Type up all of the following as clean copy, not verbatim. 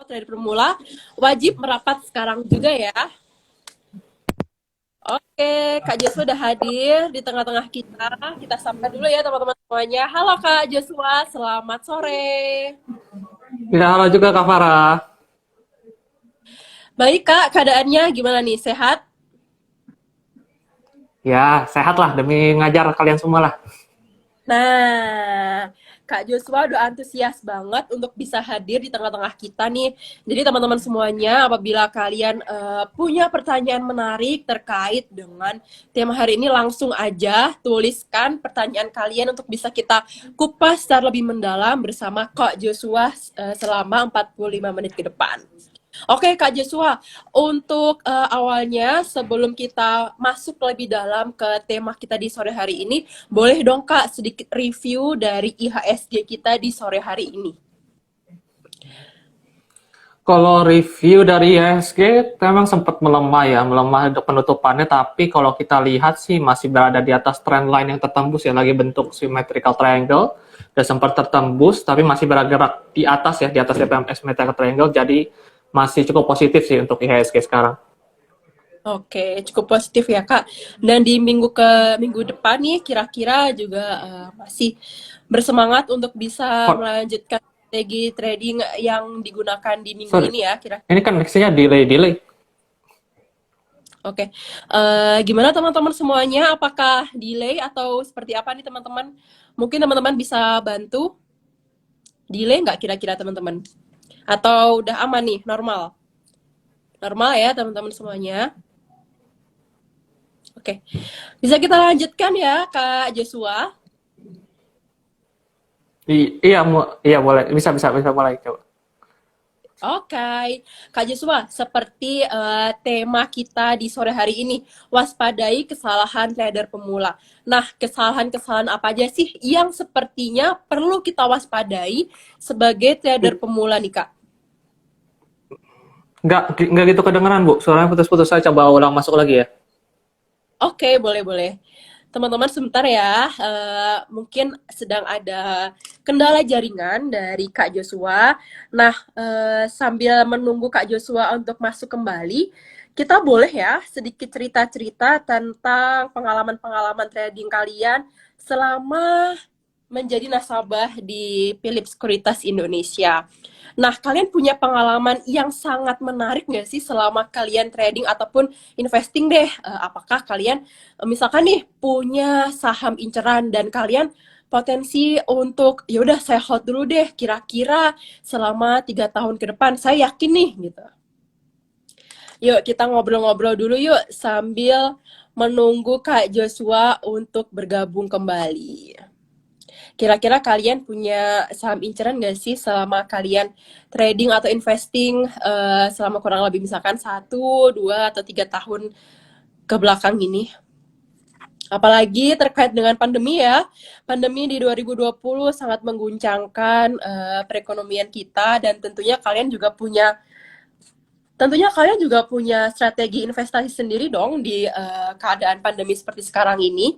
Trader pemula wajib merapat sekarang juga ya. Oke, Kak Joshua udah hadir di tengah-tengah kita. Kita sapa dulu ya teman-teman semuanya. Halo Kak Joshua, selamat sore. Ya, halo juga Kak Farah. Baik Kak, keadaannya gimana nih? Sehat? Ya, sehat lah demi ngajar kalian semua lah. Nah, Kak Joshua udah antusias banget untuk bisa hadir di tengah-tengah kita nih. Jadi teman-teman semuanya, apabila kalian punya pertanyaan menarik terkait dengan tema hari ini, langsung aja tuliskan pertanyaan kalian untuk bisa kita kupas secara lebih mendalam bersama Kak Joshua selama 45 menit ke depan. Oke Kak Joshua, untuk awalnya sebelum kita masuk lebih dalam ke tema kita di sore hari ini, boleh dong Kak sedikit review dari IHSG kita di sore hari ini? Kalau review dari IHSG memang sempat melemah ya, melemah untuk penutupannya, tapi kalau kita lihat sih masih berada di atas trendline yang tertembus ya, lagi bentuk symmetrical triangle, dan sempat tertembus, tapi masih bergerak di atas ya, di atas symmetrical triangle, jadi masih cukup positif sih untuk IHSG sekarang. Oke, cukup positif ya Kak. Dan di minggu depan nih, kira-kira juga masih bersemangat untuk bisa melanjutkan strategi trading yang digunakan di minggu Sorry, ini ya, kira-kira. ini kan nextnya delay. Oke, gimana teman-teman semuanya? Apakah delay atau seperti apa nih teman-teman? Mungkin teman-teman bisa bantu delay nggak kira-kira teman-teman? Atau udah aman nih, normal? Normal ya teman-teman semuanya? Oke, bisa kita lanjutkan ya Kak Joshua? Iya, iya boleh, bisa mulai coba. Oke, Kak Joshua, seperti tema kita di sore hari ini, waspadai kesalahan trader pemula. Nah, kesalahan-kesalahan apa aja sih yang sepertinya perlu kita waspadai sebagai trader pemula nih, Kak? Nggak gitu kedengeran, Bu. Suaranya putus-putus. Saya coba ulang masuk lagi ya. Oke, boleh-boleh. Teman-teman sebentar ya, mungkin sedang ada kendala jaringan dari Kak Joshua. Nah, sambil menunggu Kak Joshua untuk masuk kembali, kita boleh ya sedikit cerita-cerita tentang pengalaman-pengalaman trading kalian selama menjadi nasabah di Philips Sekuritas Indonesia. Nah, kalian punya pengalaman yang sangat menarik nggak sih selama kalian trading ataupun investing deh? Apakah kalian misalkan nih punya saham inceran dan kalian potensi untuk ya udah saya hold dulu deh kira-kira selama 3 tahun ke depan saya yakin nih gitu. Yuk kita ngobrol-ngobrol dulu yuk sambil menunggu Kak Joshua untuk bergabung kembali. Kira-kira kalian punya saham inceran nggak sih selama kalian trading atau investing selama kurang lebih misalkan 1, 2, atau 3 tahun ke belakang ini? Apalagi terkait dengan pandemi ya. Pandemi di 2020 sangat mengguncangkan perekonomian kita dan tentunya kalian juga punya strategi investasi sendiri dong di keadaan pandemi seperti sekarang ini,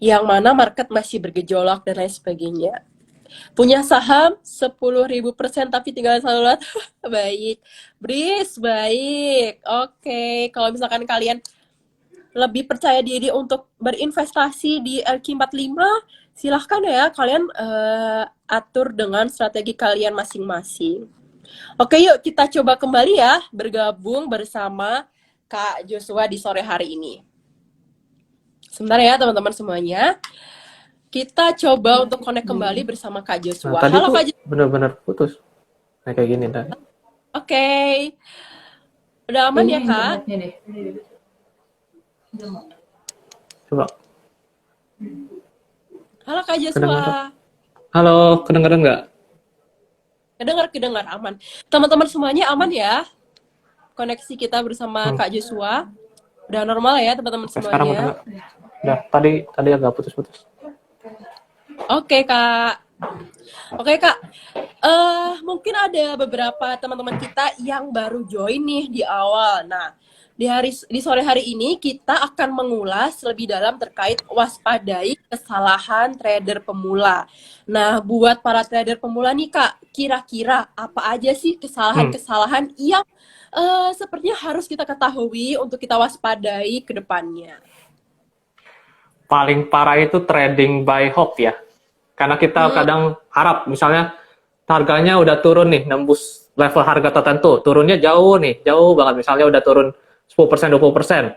yang mana market masih bergejolak dan lain sebagainya. Punya saham 10.000% tapi tinggal saluran. Baik. Bris, baik. Oke, kalau misalkan kalian lebih percaya diri untuk berinvestasi di LQ45, silahkan ya kalian atur dengan strategi kalian masing-masing. Oke, yuk kita coba kembali ya bergabung bersama Kak Joshua di sore hari ini. Sebentar ya teman-teman semuanya. Kita coba untuk connect kembali bersama Kak Nah, Joshua. tadi Halo tuh Kak Joshua. bener-bener putus. Nah, kayak gini tadi. Oke. Udah aman Kayaknya ya Kak? internetnya deh. Coba. Halo Kak Kedengeran. Joshua. Halo, kedengeran nggak? Kedengar aman. Teman-teman semuanya aman ya? Koneksi kita bersama Hmm. Kak Joshua. Udah normal ya teman-teman Oke, sekarang udah semuanya? nggak? Udah, tadi agak putus-putus. Oke Kak. Oke Kak, mungkin ada beberapa teman-teman kita yang baru join nih di awal. Nah, di sore hari ini kita akan mengulas lebih dalam terkait waspadai kesalahan trader pemula. Nah, buat para trader pemula nih Kak, kira-kira apa aja sih Hmm. kesalahan-kesalahan yang sepertinya harus kita ketahui untuk kita waspadai ke depannya? Paling parah itu trading by hope ya. Karena kita Hmm, kadang harap, misalnya harganya udah turun nih, nembus level harga tertentu, turunnya jauh nih, jauh banget. Misalnya udah turun 10%, 20%.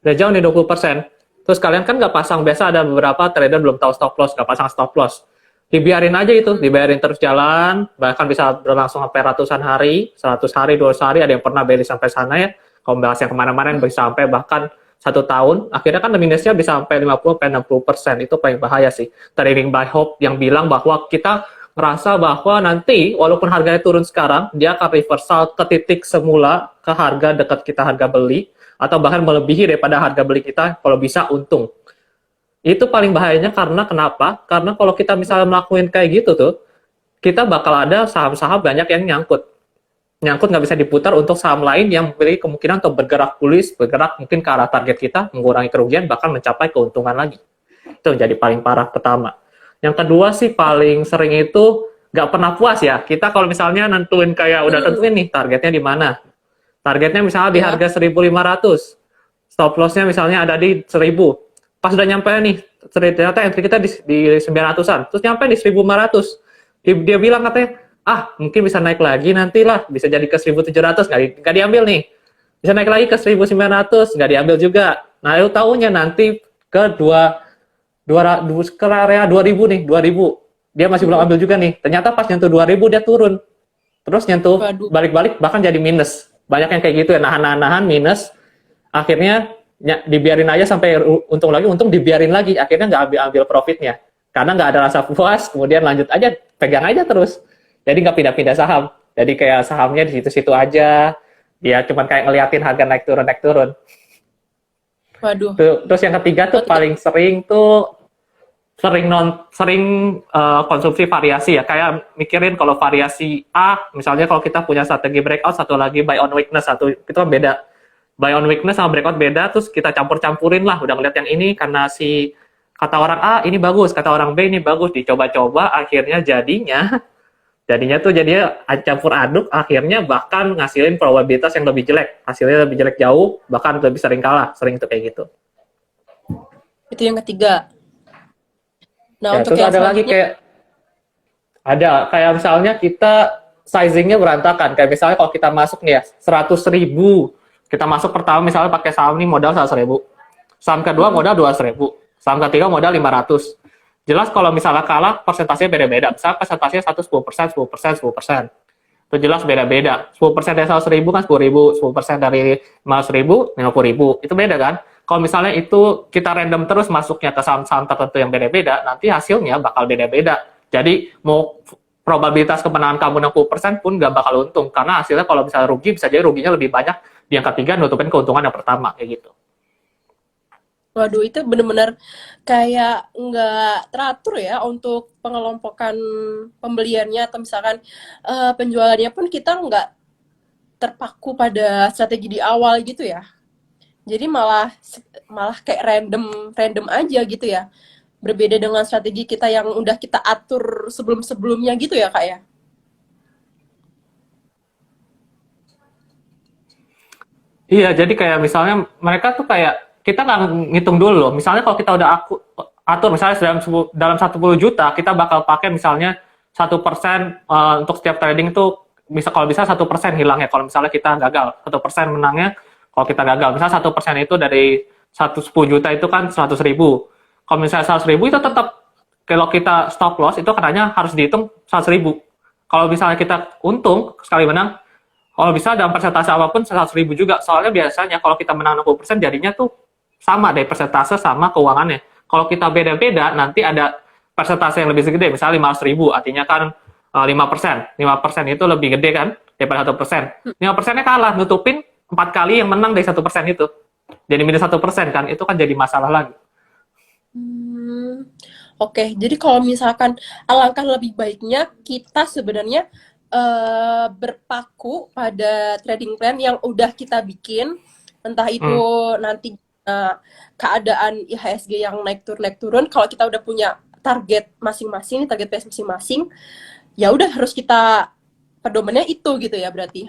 Udah jauh nih 20%. Terus kalian kan nggak pasang, biasa ada beberapa trader belum tahu stop loss, nggak pasang stop loss. Dibiarin aja itu, dibiarin terus jalan, bahkan bisa berlangsung sampai ratusan hari, 100 hari, 200 hari, ada yang pernah beli sampai sana ya. Kalau bahas yang kemana-mana bisa sampai bahkan 1 tahun, akhirnya kan minusnya bisa sampai 50-60%, itu paling bahaya sih. Trading by hope yang bilang bahwa kita ngerasa bahwa nanti walaupun harganya turun sekarang, dia akan reversal ke titik semula, ke harga dekat kita harga beli, atau bahkan melebihi daripada harga beli kita kalau bisa untung. Itu paling bahayanya karena kenapa? Karena kalau kita misalnya melakukan kayak gitu tuh, kita bakal ada saham-saham banyak yang nyangkut. Nyangkut nggak bisa diputar untuk saham lain yang memiliki kemungkinan untuk bergerak bullish, bergerak mungkin ke arah target kita, mengurangi kerugian, bahkan mencapai keuntungan lagi. Itu menjadi paling parah pertama. Yang kedua sih paling sering itu nggak pernah puas ya. Kita kalau misalnya nentuin kayak udah hmm, tentuin nih targetnya di mana. Targetnya misalnya di ya. harga 1.500. Stop lossnya misalnya ada di 1.000. Pas udah nyampe nih, ternyata entry kita di 900-an. Terus nyampe di 1.500. Dia bilang katanya, mungkin bisa naik lagi nanti lah. Bisa jadi ke 1.700, nggak diambil nih. Bisa naik lagi ke 1.900, nggak diambil juga. Nah, itu tahunya nanti ke ke area 2000 nih, 2000. Dia masih belum Hmm, ambil juga nih. Ternyata pas nyentuh 2000 dia turun. Terus nyentuh waduh, balik-balik bahkan jadi minus. Banyak yang kayak gitu ya, nahan-nahan minus. Akhirnya dibiarin aja sampai untung lagi, untung dibiarin lagi. Akhirnya nggak ambil profitnya. Karena nggak ada rasa puas, kemudian lanjut aja, pegang aja terus. Jadi nggak pindah-pindah saham. Jadi kayak sahamnya di situ-situ aja. Dia cuma kayak ngeliatin harga naik turun, naik turun. waduh. Terus yang ketiga tuh Berarti paling sering tuh sering konsumsi variasi ya, kayak mikirin kalau variasi A misalnya, kalau kita punya strategi breakout, satu lagi buy on weakness, satu itu kan beda, buy on weakness sama breakout beda, terus kita campur-campurin lah, udah ngeliat yang ini karena si kata orang A ini bagus, kata orang B ini bagus, dicoba-coba, akhirnya jadinya tuh jadinya campur aduk, akhirnya bahkan ngasilin probabilitas yang lebih jelek, hasilnya lebih jelek jauh, bahkan lebih sering kalah, sering tuh kayak gitu. itu yang ketiga. Nah, Ya untuk terus yang ada lagi selanjutnya, kayak misalnya kita sizingnya berantakan. Kayak misalnya kalau kita masuk nih ya, 100.000. Kita masuk pertama misalnya pakai saham nih modal 100.000. Saham kedua mm-mm. modal 200.000. Saham ketiga modal 500. Jelas kalau misalnya kalah, persentasenya beda-beda. Misalnya persentasenya 10%, 10%, 10%. Itu jelas beda-beda. 10% dari 100.000 kan 10.000, 10% dari 500.000, 50.000. Itu beda kan? Kalau misalnya itu kita random terus masuknya ke saham-saham tertentu yang beda-beda, nanti hasilnya bakal beda-beda. Jadi mau probabilitas kemenangan kamu 60% pun nggak bakal untung. Karena hasilnya kalau misalnya rugi, bisa jadi ruginya lebih banyak di yang ketiga nutupin keuntungan yang pertama. Kayak gitu. Waduh, itu bener-bener kayak nggak teratur ya untuk pengelompokan pembeliannya atau misalkan penjualannya pun kita nggak terpaku pada strategi di awal gitu ya. Jadi malah malah kayak random random aja gitu ya. Berbeda dengan strategi kita yang udah kita atur sebelum-sebelumnya gitu ya, Kak ya. Iya, jadi kayak misalnya mereka tuh kayak kita nggak ngitung dulu loh. Misalnya kalau kita udah atur misalnya dalam 10 juta kita bakal pakai misalnya 1% untuk setiap trading itu, bisa kalau bisa 1% hilang ya kalau misalnya kita gagal, 1% menangnya kalau kita gagal. Misalnya 1% itu dari 10 juta itu kan 100.000. Kalau misalnya 100.000 itu tetap, kalau kita stop loss itu katanya harus dihitung 100.000. Kalau misalnya kita untung sekali menang, kalau bisa dalam persentase apapun 100.000 juga. Soalnya biasanya kalau kita menang 60% jadinya tuh sama deh persentase sama keuangannya. Kalau kita beda-beda nanti ada persentase yang lebih gede, misalnya 500.000, artinya kan 5%. 5% itu lebih gede kan daripada 1%. 5%-nya kalah, nutupin 4 kali yang menang dari 1% itu. Jadi minus 1% kan, itu kan jadi masalah lagi. Hmm. Oke, jadi kalau misalkan alangkah lebih baiknya kita sebenarnya berpaku pada trading plan yang udah kita bikin, entah itu Hmm. nanti keadaan IHSG yang naik turun. Kalau kita udah punya target masing-masing, target price masing-masing, ya udah harus kita pedomannya itu gitu ya berarti.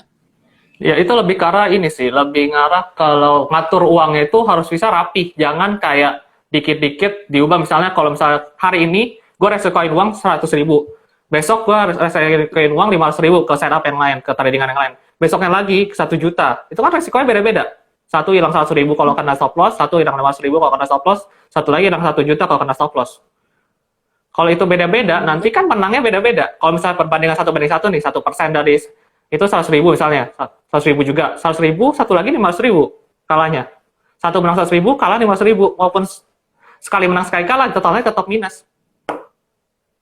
Ya itu lebih ke arah ini sih, lebih ngarah kalau ngatur uangnya itu harus bisa rapih, jangan kayak dikit-dikit diubah. Misalnya kalau misalnya hari ini gue resikoin uang 100.000, besok gue resikoin uang 500.000 ke setup yang lain, ke tradingan yang lain. Besoknya lagi 1 juta, itu kan resikonya beda-beda. Satu hilang 100.000 kalau kena stop loss, satu hilang 500.000 kalau kena stop loss, satu lagi hilang 1 juta kalau kena stop loss. Kalau itu beda-beda, Hmm. nanti kan menangnya beda-beda. Kalau misalnya perbandingan 1 banding 1 nih, 1% dari itu 100.000 misalnya, 100.000 juga, 100.000, satu lagi 500.000 kalahnya. Satu menang 100.000, kalah 500.000, walaupun sekali menang sekali kalah, totalnya tetap minus.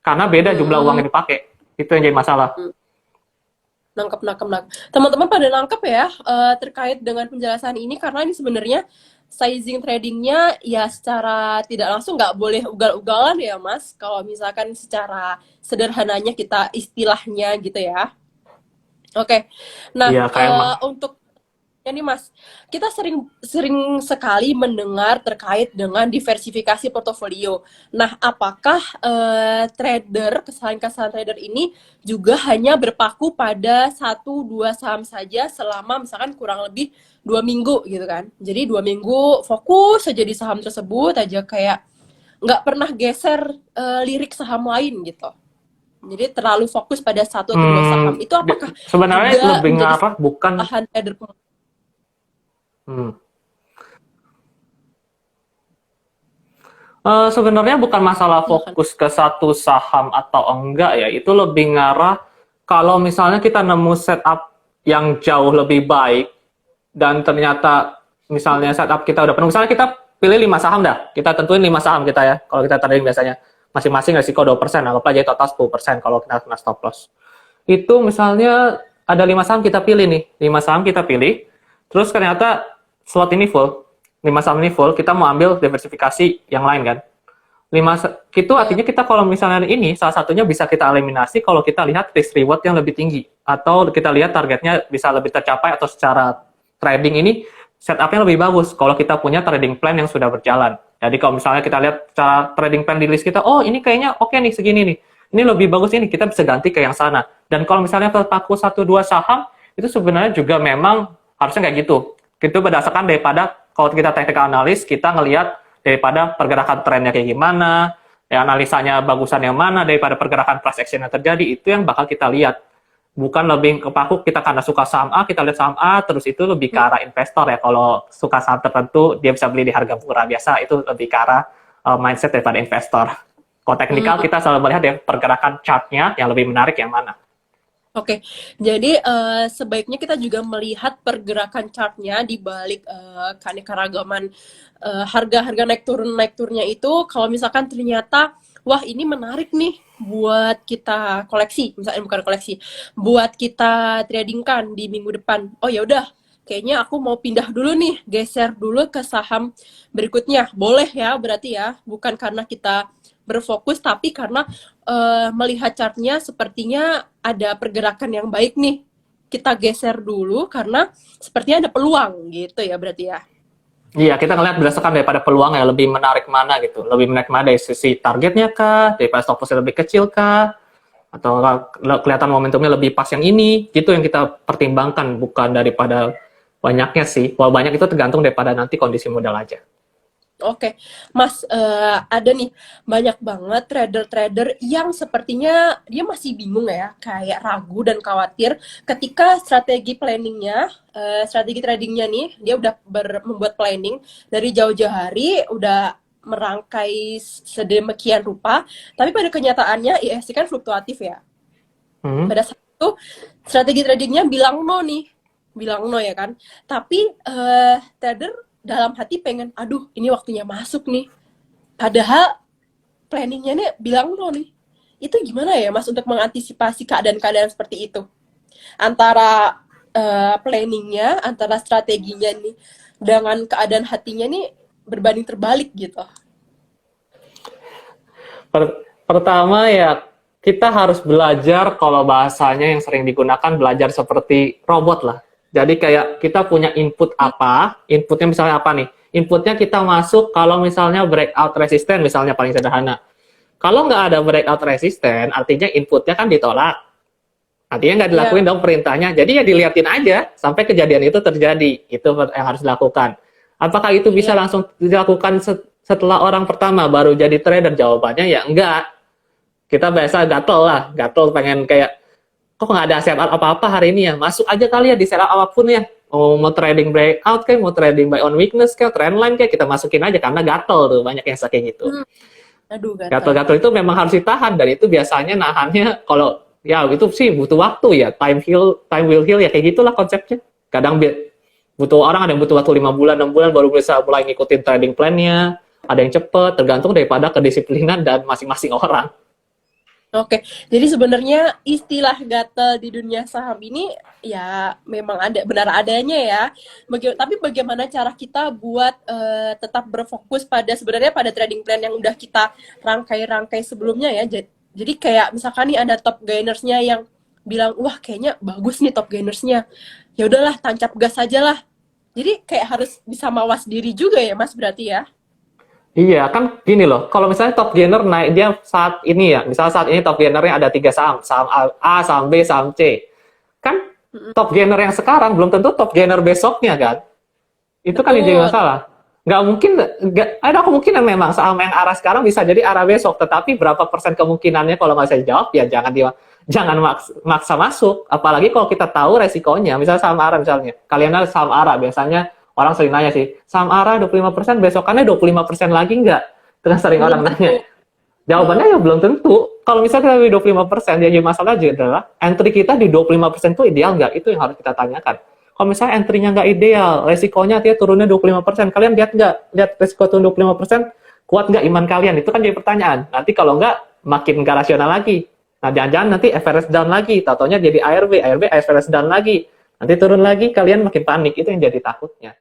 Karena beda jumlah uang Hmm. yang dipakai. Itu yang jadi masalah. Nangkep, nangkep, nangkep. Teman-teman pada nangkep ya terkait dengan penjelasan ini karena ini sebenarnya sizing tradingnya ya secara tidak langsung nggak boleh ugal-ugalan ya Mas. Kalau misalkan secara sederhananya kita istilahnya gitu ya. Oke, nah Iya, kayak untuk ini Mas, kita sering sering sekali mendengar terkait dengan diversifikasi portofolio. Nah, apakah kesalahan-kesalahan trader ini juga hanya berpaku pada satu dua saham saja selama misalkan kurang lebih 2 minggu gitu kan? Jadi 2 minggu fokus saja di saham tersebut aja kayak nggak pernah geser lirik saham lain gitu. Jadi terlalu fokus pada satu atau dua saham. Itu apakah sebenarnya juga lebih menjadi ngarah bukan kesalahan trader? hmm, sebenarnya bukan masalah Iya kan? fokus ke satu saham atau enggak ya, itu lebih ngarah kalau misalnya kita nemu setup yang jauh lebih baik dan ternyata misalnya setup kita udah penuh, misalnya kita pilih 5 saham dah, kita tentuin 5 saham kita ya, kalau kita trading biasanya masing-masing resiko 2%, anggap aja total 10% kalau kita kena stop loss. Itu misalnya ada 5 saham kita pilih nih, 5 saham kita pilih, terus ternyata slot ini full, 5 saham ini full, kita mau ambil diversifikasi yang lain kan. Itu Ya. artinya kita kalau misalnya ini salah satunya bisa kita eliminasi kalau kita lihat risk reward yang lebih tinggi atau kita lihat targetnya bisa lebih tercapai atau secara trading ini setupnya lebih bagus kalau kita punya trading plan yang sudah berjalan. Jadi kalau misalnya kita lihat cara trading plan di list kita, oh ini kayaknya oke nih segini nih, ini lebih bagus ini, kita bisa ganti ke yang sana. Dan kalau misalnya terpaku satu dua saham, itu sebenarnya juga memang harusnya kayak gitu. Itu berdasarkan daripada kalau kita technical analis, kita ngelihat daripada pergerakan trennya kayak gimana, ya analisanya bagusan yang mana daripada pergerakan price action yang terjadi, itu yang bakal kita lihat. Bukan lebih kepaku kita karena suka saham A, kita lihat saham A, terus itu lebih ke arah investor ya. Kalau suka saham tertentu, dia bisa beli di harga murah biasa, itu lebih ke arah mindset daripada investor. Kalau teknikal, Hmm. kita selalu melihat ya pergerakan chartnya yang lebih menarik yang mana. Oke, jadi sebaiknya kita juga melihat pergerakan chartnya di balik keanekaragaman harga-harga naik turunnya itu. Kalau misalkan ternyata, wah ini menarik nih buat kita koleksi, misalnya bukan koleksi, buat kita tradingkan di minggu depan. Oh ya udah, kayaknya aku mau pindah dulu nih, geser dulu ke saham berikutnya. Boleh ya, berarti ya, bukan karena kita berfokus, tapi karena melihat chartnya sepertinya ada pergerakan yang baik nih. Kita geser dulu karena sepertinya ada peluang gitu ya berarti ya. Iya, kita ngelihat berdasarkan daripada peluang ya lebih menarik mana gitu. Lebih menarik mana dari sisi targetnya kah, daripada stop loss lebih kecil kah, atau kelihatan momentumnya lebih pas yang ini, gitu yang kita pertimbangkan, bukan daripada banyaknya sih. Kalau banyak itu tergantung daripada nanti kondisi modal aja. Oke, Mas, ada nih banyak banget trader-trader yang sepertinya dia masih bingung ya, kayak ragu dan khawatir ketika strategi tradingnya nih, dia udah membuat planning dari jauh-jauh hari, udah merangkai sedemikian rupa, tapi pada kenyataannya ISC kan fluktuatif ya. Hmm. Pada saat itu strategi tradingnya bilang no nih, bilang no ya kan. Tapi trader dalam hati pengen, aduh ini waktunya masuk nih. Padahal planningnya nih bilang no nih. Itu gimana ya Mas untuk mengantisipasi keadaan-keadaan seperti itu? Antara planningnya, antara strateginya nih dengan keadaan hatinya nih berbanding terbalik gitu. Pertama ya, kita harus belajar kalau bahasanya yang sering digunakan belajar seperti robot lah. Jadi kayak kita punya input apa, inputnya misalnya apa nih? Inputnya kita masuk kalau misalnya breakout resisten, misalnya paling sederhana. Kalau nggak ada breakout resisten, artinya inputnya kan ditolak. Artinya nggak dilakuin Ya, dong perintahnya. Jadi ya diliatin aja sampai kejadian itu terjadi. Itu yang harus dilakukan. Apakah itu bisa iya. langsung dilakukan setelah orang pertama baru jadi trader? Jawabannya ya enggak. Kita biasa gatel lah. Gatel pengen kayak, kok nggak ada setup apa-apa hari ini ya? Masuk aja kali ya di setup apapun ya. Mau trading breakout kayak, mau trading buy on weakness kayak, trendline kayak, kita masukin aja karena gatel tuh. Banyak yang kayak gitu. Hmm, aduh gatal. Gatel-gatel itu memang harus ditahan dan itu biasanya nahannya kalau ya itu sih butuh waktu ya, time will heal ya kayak gitulah konsepnya. Kadang butuh orang, ada yang butuh waktu 5 bulan 6 bulan baru bisa mulai ngikutin trading plan-nya, ada yang cepet tergantung daripada kedisiplinan dan masing-masing orang. Oke, jadi sebenarnya istilah gatel di dunia saham ini ya memang ada benar adanya ya. Tapi bagaimana cara kita buat tetap berfokus pada sebenarnya pada trading plan yang udah kita rangkai-rangkai sebelumnya ya. Jadi kayak misalkan nih ada top gainersnya yang bilang wah kayaknya bagus nih top gainersnya. Ya udahlah tancap gas aja lah. Jadi kayak harus bisa mawas diri juga ya Mas berarti ya. Iya, kan gini loh, kalau misalnya top gainer naik dia saat ini ya, misalnya saat ini top gainernya ada 3 saham, saham A, saham B, saham C. Kan Mm-mm. top gainer yang sekarang belum tentu top gainer besoknya kan. Itu kan yang jadi Betul. masalah. Nggak mungkin, ada kemungkinan memang saham yang arah sekarang bisa jadi arah besok, tetapi berapa persen kemungkinannya kalau nggak saya jawab, ya jangan maksa masuk. Apalagi kalau kita tahu resikonya, misalnya saham arah misalnya. Kalian ada saham arah, biasanya orang sering nanya sih, saham arah 25%, besokannya 25% lagi nggak? Terus sering Belum orang tentu. nanya. Jawabannya ya belum tentu. Kalau misalnya kita di 25%, ya jadi masalah juga adalah entry kita di 25% itu ideal nggak? Itu yang harus kita tanyakan. Kalau misalnya entry-nya nggak ideal, resikonya dia turunnya 25%, kalian lihat nggak? Lihat resiko turun 25%, kuat nggak iman kalian? Itu kan jadi pertanyaan. Nanti kalau nggak, makin nggak rasional lagi. Nah, jangan-jangan nanti average down lagi. Tau-taunya jadi ARB, ARB average down lagi. Nanti turun lagi, kalian makin panik. Itu yang jadi takutnya.